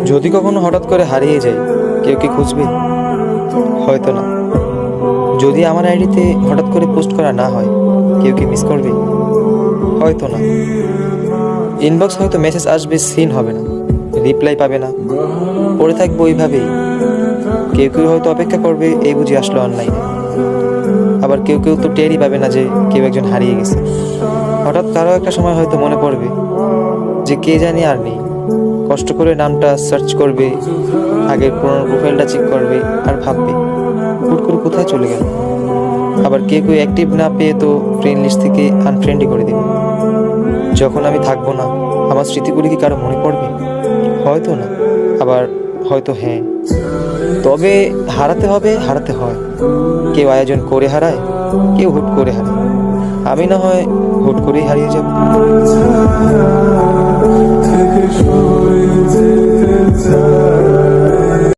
যদি কখনো হঠাৎ করে হারিয়ে যাই, কেউ কি খুঁজবে? হয়তো না। যদি আমার আইডিতে হঠাৎ করে পোস্ট করা না হয়, কেউ কি মিস করবে? হয়তো না। ইনবক্স হয়তো মেসেজ আসবে, সিন হবে না, রিপ্লাই পাবে না, পড়ে থাকবো ওইভাবেই। কেউ কেউ হয়তো অপেক্ষা করবে, এই বুঝি আসলো অনলাইনে। আবার কেউ কেউ তো টেরই পাবে না যে কেউ একজন হারিয়ে গেছে। হঠাৎ কারো একটা সময় হয়তো মনে পড়বে যে কে জানি আর নেই। কষ্ট করে নামটা সার্চ করবে, আগের পুরোনো প্রোফাইলটা চেক করবে, আর ভাববে হুট করে কোথায় চলে গেল। আবার কেউ কেউ অ্যাক্টিভ না পেয়ে তো ফ্রেন্ড লিস্ট থেকে আনফ্রেন্ডই করে দেবে। যখন আমি থাকবো না, আমার স্মৃতিগুলি কি কারো মনে পড়বে? হয়তো না, আবার হয়তো হ্যাঁ। তবে হারাতে হবে, হারাতে হয়। কেউ আয়োজন করে হারায়, কেউ হুট করে হারায়। আমি না হয় হুট করেই হারিয়ে যাব।